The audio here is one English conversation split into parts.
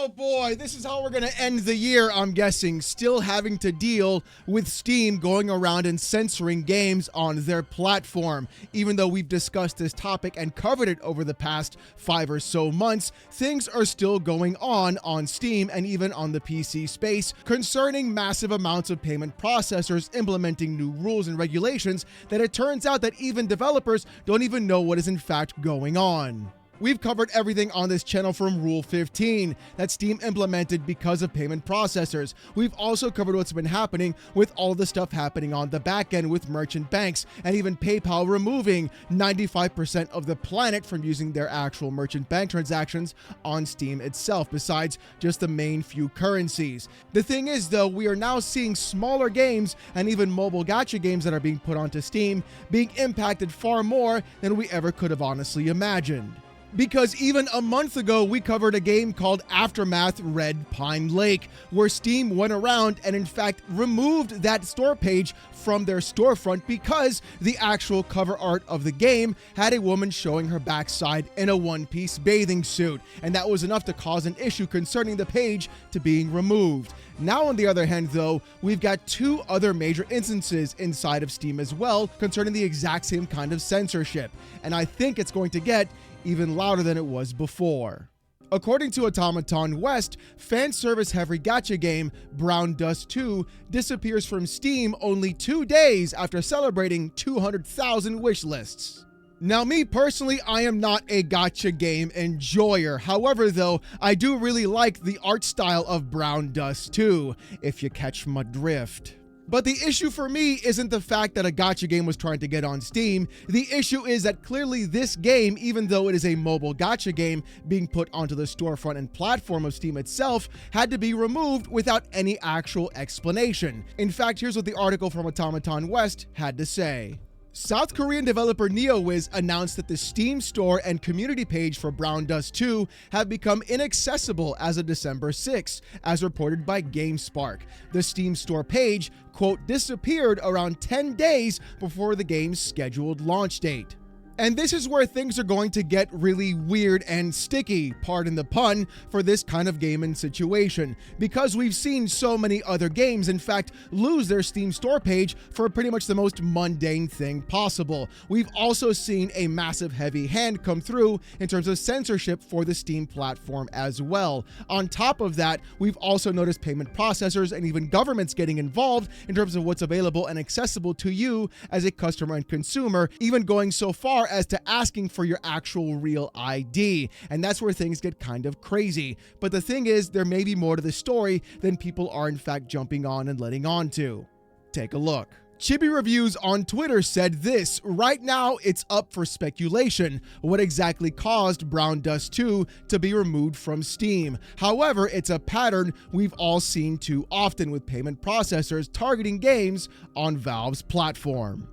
Oh boy, this is how we're going to end the year, I'm guessing. Still having to deal with Steam going around and censoring games on their platform. Even though we've discussed this topic and covered it over the past 5 or so months, things are still going on Steam and even on the PC space concerning massive amounts of payment processors implementing new rules and regulations that it turns out that even developers don't even know what is in fact going on. We've covered everything on this channel from Rule 15 that Steam implemented because of payment processors. We've also covered what's been happening with all the stuff happening on the back end with merchant banks and even PayPal removing 95% of the planet from using their actual merchant bank transactions on Steam itself, besides just the main few currencies. The thing is, though, we are now seeing smaller games and even mobile gacha games that are being put onto Steam being impacted far more than we ever could have honestly imagined. Because even a month ago, we covered a game called Aftermath Red Pine Lake, where Steam went around and in fact removed that store page from their storefront because the actual cover art of the game had a woman showing her backside in a one-piece bathing suit, and that was enough to cause an issue concerning the page to being removed. Now, on the other hand, though, we've got 2 other major instances inside of Steam as well concerning the exact same kind of censorship, and I think it's going to get even louder than it was before. According to Automaton West, fan service heavy gacha game Brown Dust 2 disappears from Steam only 2 days after celebrating 200,000 wish lists. Now, me personally, I am not a gacha game enjoyer. However, though, I do really like the art style of Brown Dust 2, if you catch my drift. But the issue for me isn't the fact that a gacha game was trying to get on Steam. The issue is that clearly this game, even though it is a mobile gacha game being put onto the storefront and platform of Steam itself, had to be removed without any actual explanation. In fact, here's what the article from Automaton West had to say. South Korean developer NeoWiz announced that the Steam store and community page for Brown Dust 2 have become inaccessible as of December 6, as reported by GameSpark. The Steam store page, quote, disappeared around 10 days before the game's scheduled launch date. And this is where things are going to get really weird and sticky, pardon the pun, for this kind of game and situation. Because we've seen so many other games, in fact, lose their Steam store page for pretty much the most mundane thing possible. We've also seen a massive heavy hand come through in terms of censorship for the Steam platform as well. On top of that, we've also noticed payment processors and even governments getting involved in terms of what's available and accessible to you as a customer and consumer, even going so far as to asking for your actual real ID. And that's where things get kind of crazy. But the thing is, there may be more to the story than people are in fact jumping on and letting on to. Take a look. Chibi Reviews on Twitter said this: right now it's up for speculation what exactly caused Brown Dust 2 to be removed from Steam. However, it's a pattern we've all seen too often with payment processors targeting games on Valve's platform.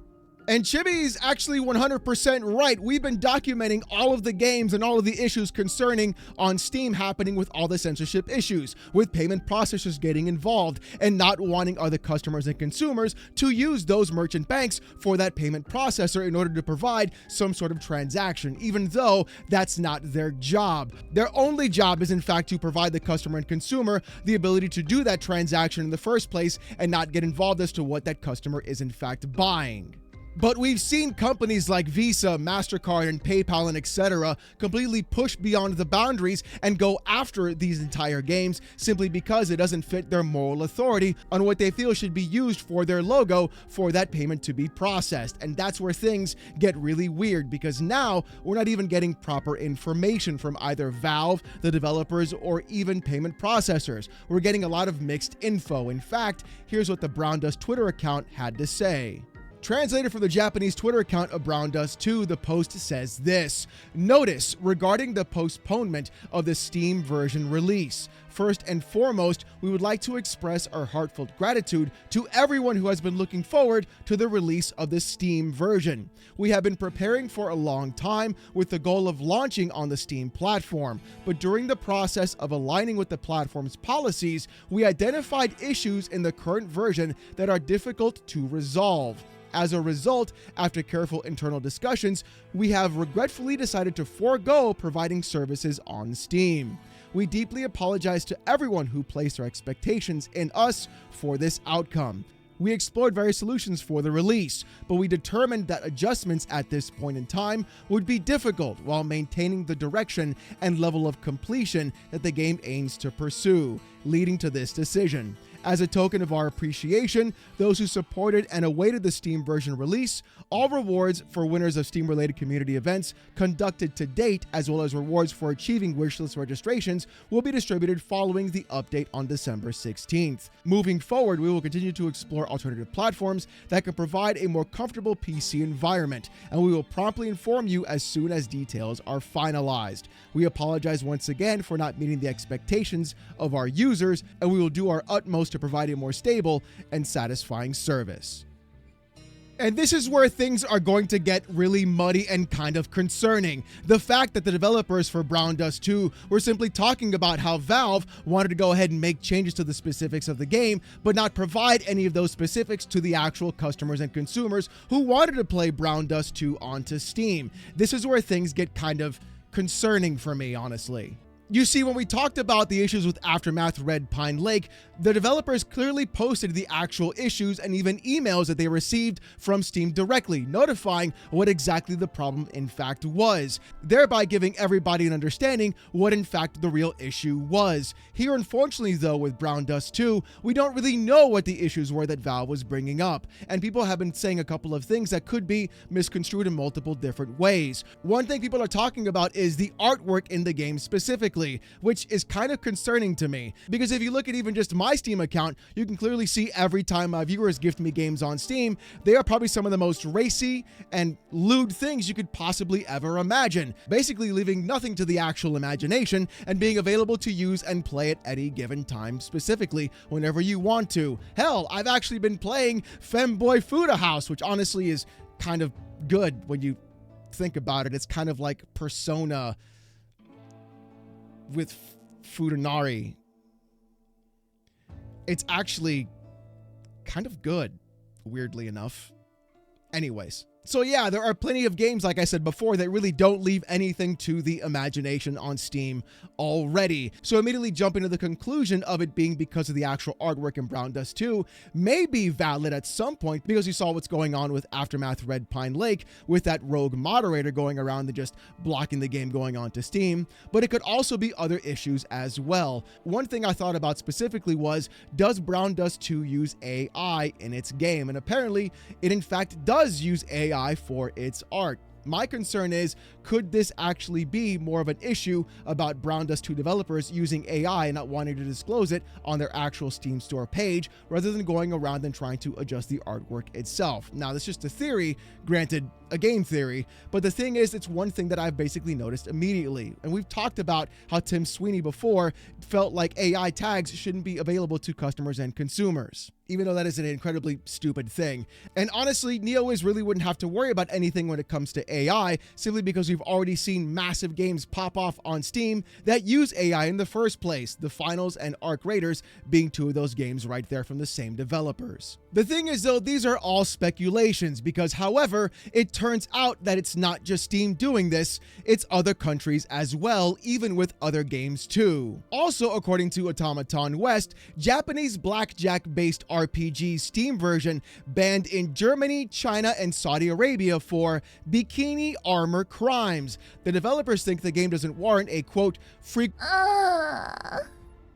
And Chibi's actually 100% right. We've been documenting all of the games and all of the issues concerning on Steam happening with all the censorship issues, with payment processors getting involved and not wanting other customers and consumers to use those merchant banks for that payment processor in order to provide some sort of transaction, even though that's not their job. Their only job is in fact to provide the customer and consumer the ability to do that transaction in the first place and not get involved as to what that customer is in fact buying. But we've seen companies like Visa, MasterCard, and PayPal, and etc. completely push beyond the boundaries and go after these entire games simply because it doesn't fit their moral authority on what they feel should be used for their logo for that payment to be processed. And that's where things get really weird, because now we're not even getting proper information from either Valve, the developers, or even payment processors. We're getting a lot of mixed info. In fact, here's what the Brown Dust Twitter account had to say. Translated from the Japanese Twitter account of Brown Dust 2, the post says this: notice regarding the postponement of the Steam version release. First and foremost, we would like to express our heartfelt gratitude to everyone who has been looking forward to the release of the Steam version. We have been preparing for a long time with the goal of launching on the Steam platform, but during the process of aligning with the platform's policies, we identified issues in the current version that are difficult to resolve. As a result, after careful internal discussions, we have regretfully decided to forego providing services on Steam. We deeply apologize to everyone who placed their expectations in us for this outcome. We explored various solutions for the release, but we determined that adjustments at this point in time would be difficult while maintaining the direction and level of completion that the game aims to pursue, leading to this decision. As a token of our appreciation, those who supported and awaited the Steam version release, all rewards for winners of Steam-related community events conducted to date, as well as rewards for achieving wishlist registrations, will be distributed following the update on December 16th. Moving forward, we will continue to explore alternative platforms that can provide a more comfortable PC environment, and we will promptly inform you as soon as details are finalized. We apologize once again for not meeting the expectations of our users, and we will do our utmost to provide a more stable and satisfying service. And this is where things are going to get really muddy and kind of concerning. The fact that the developers for Brown Dust 2 were simply talking about how Valve wanted to go ahead and make changes to the specifics of the game, but not provide any of those specifics to the actual customers and consumers who wanted to play Brown Dust 2 onto Steam. This is where things get kind of concerning for me, honestly. You see, when we talked about the issues with Aftermath Red Pine Lake, the developers clearly posted the actual issues and even emails that they received from Steam directly, notifying what exactly the problem in fact was, thereby giving everybody an understanding what in fact the real issue was. Here, unfortunately though, with Brown Dust 2, we don't really know what the issues were that Valve was bringing up, and people have been saying a couple of things that could be misconstrued in multiple different ways. One thing people are talking about is the artwork in the game specifically, which is kind of concerning to me, because if you look at even just my Steam account, you can clearly see every time my viewers gift me games on Steam, they are probably some of the most racy and lewd things you could possibly ever imagine, basically leaving nothing to the actual imagination and being available to use and play at any given time, specifically whenever you want to. Hell, I've actually been playing Femboy Fuda House, which honestly is kind of good when you think about it. It's kind of like Persona with Futanari. It's actually kind of good, weirdly enough. Anyways. So yeah, there are plenty of games, like I said before, that really don't leave anything to the imagination on Steam already. So immediately jumping to the conclusion of it being because of the actual artwork in Brown Dust 2 may be valid at some point, because you saw what's going on with Aftermath Red Pine Lake with that rogue moderator going around and just blocking the game going on to Steam, but it could also be other issues as well. One thing I thought about specifically was, does Brown Dust 2 use AI in its game? And apparently it in fact does use AI for its art. My concern is, could this actually be more of an issue about Brown Dust 2 developers using AI and not wanting to disclose it on their actual Steam store page, rather than going around and trying to adjust the artwork itself? Now, that's just a theory, granted, a game theory, but the thing is, it's one thing that I've basically noticed immediately. And we've talked about how Tim Sweeney before felt like AI tags shouldn't be available to customers and consumers, even though that is an incredibly stupid thing. And honestly, NeoWiz really wouldn't have to worry about anything when it comes to AI, simply because we've already seen massive games pop off on Steam that use AI in the first place, The Finals and Arc Raiders being two of those games right there from the same developers. The thing is though, these are all speculations, because however, it turns out that it's not just Steam doing this, it's other countries as well, even with other games too. Also, according to Automaton West, Japanese blackjack-based RPG Steam version banned in Germany, China, and Saudi Arabia for bikini armor crimes. The developers think the game doesn't warrant a quote freak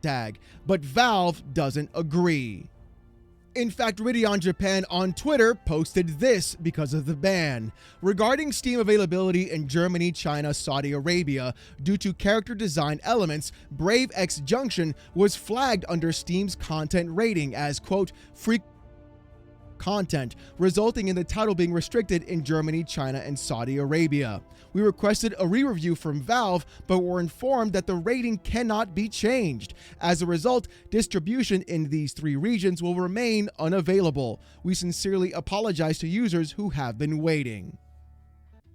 tag, but Valve doesn't agree. In fact, Radeon Japan on Twitter posted this because of the ban. Regarding Steam availability in Germany, China, Saudi Arabia, due to character design elements, Brave X Junction was flagged under Steam's content rating as, quote, freak content, resulting in the title being restricted in Germany, China, and Saudi Arabia. We requested a re-review from Valve, but were informed that the rating cannot be changed. As a result, distribution in these three regions will remain unavailable. We sincerely apologize to users who have been waiting.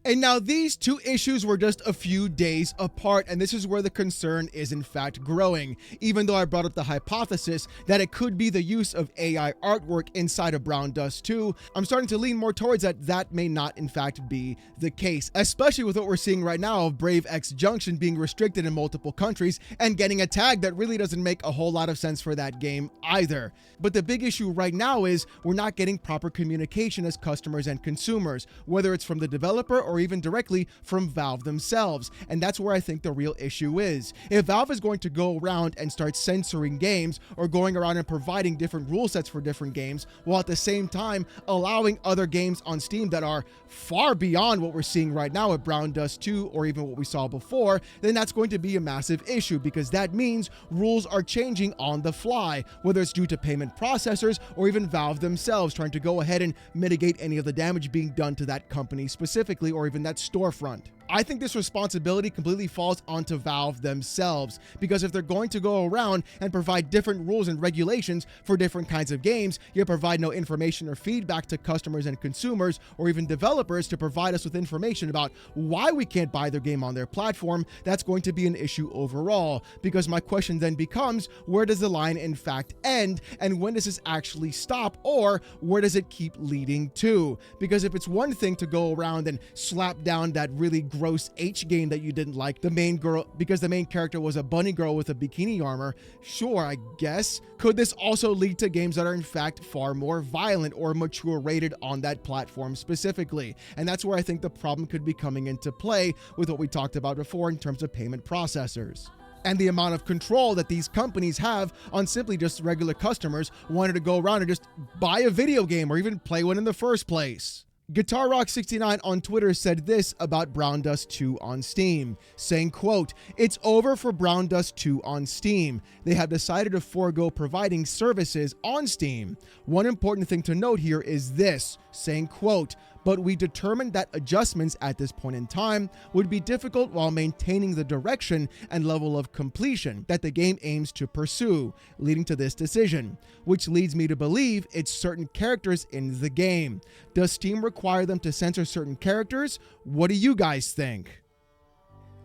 And now these two issues were just a few days apart, and this is where the concern is in fact growing. Even though I brought up the hypothesis that it could be the use of AI artwork inside of Brown Dust 2, I'm starting to lean more towards that may not in fact be the case, especially with what we're seeing right now of Brave X Junction being restricted in multiple countries and getting a tag that really doesn't make a whole lot of sense for that game either. But the big issue right now is we're not getting proper communication as customers and consumers, whether it's from the developer or even directly from Valve themselves. And that's where I think the real issue is. If Valve is going to go around and start censoring games or going around and providing different rule sets for different games, while at the same time allowing other games on Steam that are far beyond what we're seeing right now at Brown Dust 2 or even what we saw before, then that's going to be a massive issue, because that means rules are changing on the fly, whether it's due to payment processors or even Valve themselves trying to go ahead and mitigate any of the damage being done to that company specifically, or even that storefront. I think this responsibility completely falls onto Valve themselves, because if they're going to go around and provide different rules and regulations for different kinds of games, yet provide no information or feedback to customers and consumers or even developers to provide us with information about why we can't buy their game on their platform, that's going to be an issue overall. Because my question then becomes, where does the line in fact end, and when does this actually stop, or where does it keep leading to? Because if it's one thing to go around and slap down that really gross H game that you didn't like, the main girl, because the main character was a bunny girl with a bikini armor, sure, I guess. Could this also lead to games that are in fact far more violent or mature rated on that platform specifically? And that's where I think the problem could be coming into play with what we talked about before in terms of payment processors and the amount of control that these companies have on simply just regular customers wanting to go around and just buy a video game or even play one in the first place. Guitar Rock 69 on Twitter said this about Brown Dust 2 on Steam, saying, quote, "It's over for Brown Dust 2 on Steam. They have decided to forego providing services on Steam. One important thing to note here is this," saying, quote, "But we determined that adjustments at this point in time would be difficult while maintaining the direction and level of completion that the game aims to pursue, leading to this decision, which leads me to believe it's certain characters in the game. Does Steam require them to censor certain characters? What do you guys think?"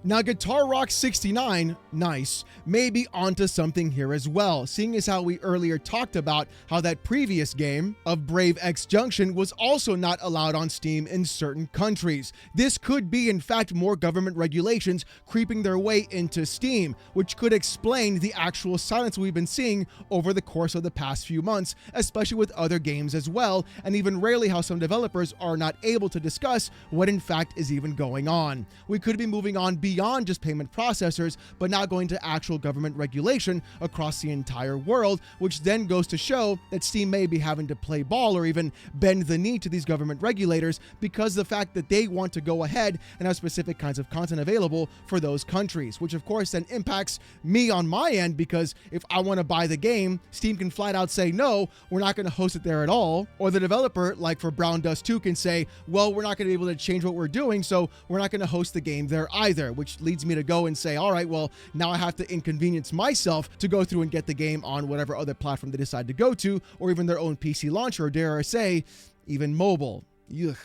Now, Guitar Rock 69, nice, may be onto something here as well, seeing as how we earlier talked about how that previous game of Brave X Junction was also not allowed on Steam in certain countries. This could be, in fact, more government regulations creeping their way into Steam, which could explain the actual silence we've been seeing over the course of the past few months, especially with other games as well, and even rarely how some developers are not able to discuss what in fact is even going on. We could be moving on beyond just payment processors, but now going to actual government regulation across the entire world, which then goes to show that Steam may be having to play ball or even bend the knee to these government regulators, because the fact that they want to go ahead and have specific kinds of content available for those countries, which of course then impacts me on my end, because if I want to buy the game, Steam can flat out say, no, we're not going to host it there at all. Or the developer, like for Brown Dust 2, can say, well, we're not going to be able to change what we're doing, so we're not going to host the game there either, which leads me to go and say, all right, well, now I have to inconvenience myself to go through and get the game on whatever other platform they decide to go to, or even their own PC launcher, or dare I say, even mobile. Yuck.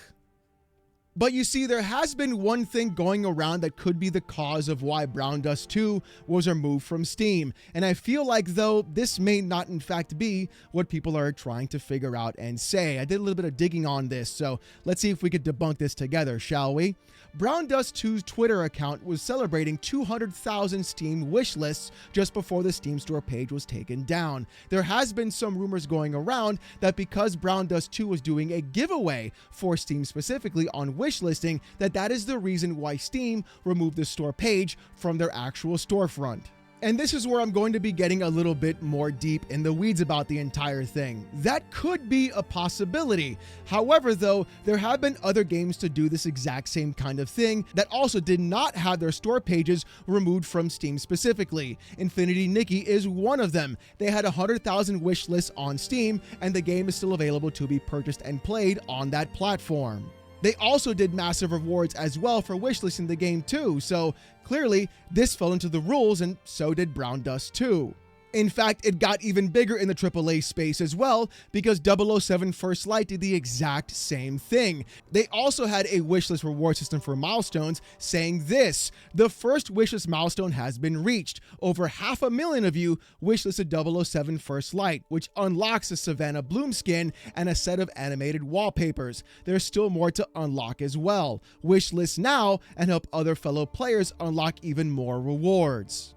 But you see, there has been one thing going around that could be the cause of why Brown Dust 2 was removed from Steam. And I feel like, though, this may not in fact be what people are trying to figure out and say. I did a little bit of digging on this, so let's see if we could debunk this together, shall we? Brown Dust 2's Twitter account was celebrating 200,000 Steam wish lists just before the Steam store page was taken down. There has been some rumors going around that because Brown Dust 2 was doing a giveaway for Steam specifically on wish listing, that is the reason why Steam removed the store page from their actual storefront. And this is where I'm going to be getting a little bit more deep in the weeds about the entire thing. That could be a possibility. However, though, there have been other games to do this exact same kind of thing that also did not have their store pages removed from Steam specifically. Infinity Nikki is one of them. They had 100,000 wish lists on Steam, and the game is still available to be purchased and played on that platform. They also did massive rewards as well for wishlisting the game too, so clearly this fell into the rules, and so did Brown Dust 2. In fact, it got even bigger in the AAA space as well, because 007 First Light did the exact same thing. They also had a wishlist reward system for milestones, saying this: the first wishlist milestone has been reached. Over 500,000 of you wishlisted 007 First Light, which unlocks a Savannah Bloom skin and a set of animated wallpapers. There's still more to unlock as well. Wishlist now and help other fellow players unlock even more rewards.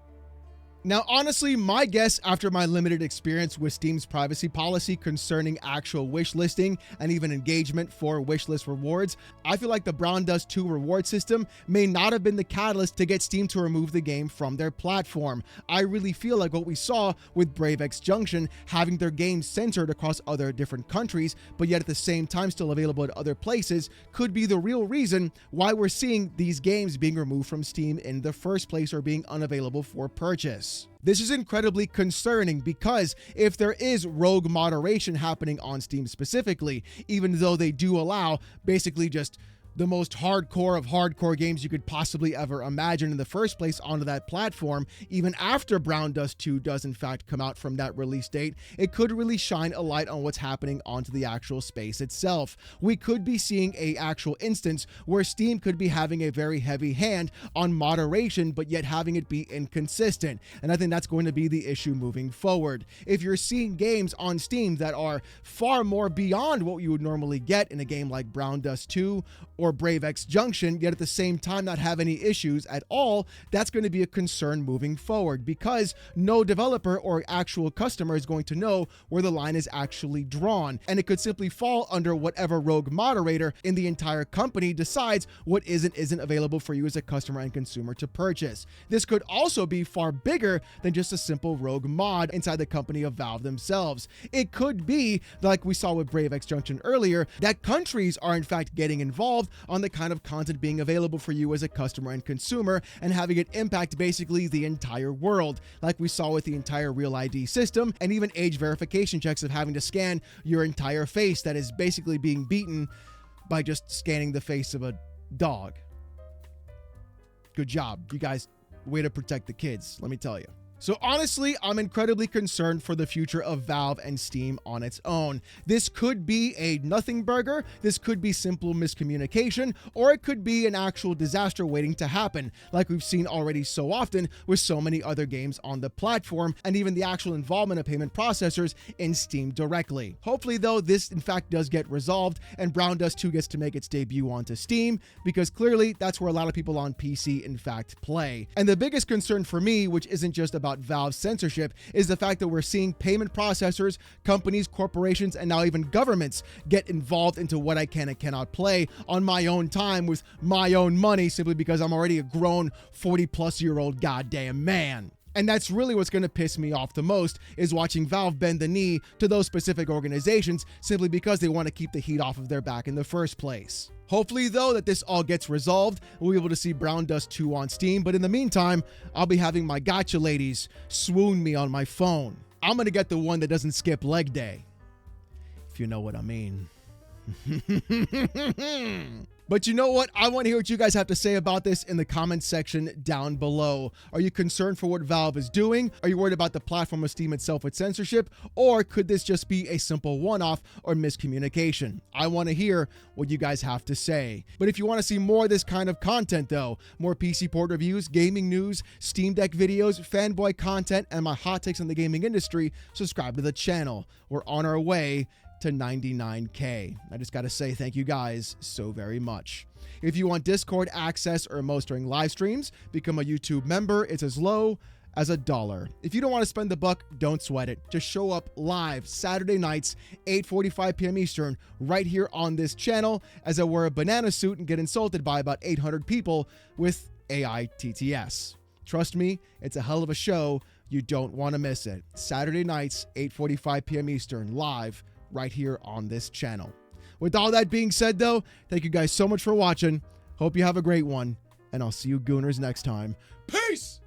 Now, honestly, my guess after my limited experience with Steam's privacy policy concerning actual wish listing and even engagement for wishlist rewards, I feel like the Brown Dust 2 reward system may not have been the catalyst to get Steam to remove the game from their platform. I really feel like what we saw with Brave X Junction having their games censored across other different countries, but yet at the same time still available at other places, could be the real reason why we're seeing these games being removed from Steam in the first place or being unavailable for purchase. This is incredibly concerning because if there is rogue moderation happening on Steam specifically, even though they do allow basically just the most hardcore of hardcore games you could possibly ever imagine in the first place onto that platform, even after Brown Dust 2 does in fact come out from that release date, it could really shine a light on what's happening onto the actual space itself. We could be seeing a actual instance where Steam could be having a very heavy hand on moderation, but yet having it be inconsistent. And I think that's going to be the issue moving forward. If you're seeing games on Steam that are far more beyond what you would normally get in a game like Brown Dust 2 or Brave X Junction, yet at the same time not have any issues at all, that's going to be a concern moving forward, because no developer or actual customer is going to know where the line is actually drawn, and it could simply fall under whatever rogue moderator in the entire company decides what isn't available for you as a customer and consumer to purchase. This could also be far bigger than just a simple rogue mod inside the company of Valve themselves. It could be, like we saw with Brave X Junction earlier, that countries are in fact getting involved on the kind of content being available for you as a customer and consumer, and having it impact basically the entire world, like we saw with the entire Real ID system and even age verification checks of having to scan your entire face that is basically being beaten by just scanning the face of a dog. Good job, you guys. Way to protect the kids, let me tell you. So honestly, I'm incredibly concerned for the future of Valve and Steam on its own. This could be a nothing burger, this could be simple miscommunication, or it could be an actual disaster waiting to happen, like we've seen already so often with so many other games on the platform, and even the actual involvement of payment processors in Steam directly. Hopefully though, this in fact does get resolved and Brown Dust 2 gets to make its debut onto Steam, because clearly that's where a lot of people on PC in fact play. And the biggest concern for me, which isn't just about Valve's censorship, is the fact that we're seeing payment processors, companies, corporations, and now even governments get involved into what I can and cannot play on my own time with my own money, simply because I'm already a grown 40-plus-year-old goddamn man. And that's really what's going to piss me off the most, is watching Valve bend the knee to those specific organizations simply because they want to keep the heat off of their back in the first place. Hopefully, though, that this all gets resolved, we'll be able to see Brown Dust 2 on Steam, but in the meantime, I'll be having my gotcha ladies swoon me on my phone. I'm going to get the one that doesn't skip leg day, if you know what I mean. But you know what? I want to hear what you guys have to say about this in the comments section down below. Are you concerned for what Valve is doing? Are you worried about the platform of Steam itself with censorship? Or could this just be a simple one-off or miscommunication? I want to hear what you guys have to say. But if you want to see more of this kind of content though, more PC port reviews, gaming news, Steam Deck videos, fanboy content, and my hot takes on the gaming industry, subscribe to the channel. We're on our way to 99K. I just got to say thank you guys so very much. If you want Discord access or most during live streams, become a YouTube member. It's as low as $1. If you don't want to spend the buck, don't sweat it. Just show up live Saturday nights, 8:45 p.m. Eastern, right here on this channel, as I wear a banana suit and get insulted by about 800 people with AI TTS. Trust me, it's a hell of a show. You don't want to miss it. Saturday nights, 8:45 p.m. Eastern, live right here on this channel. With all that being said though, thank you guys so much for watching. Hope you have a great one, and I'll see you gooners next time. Peace!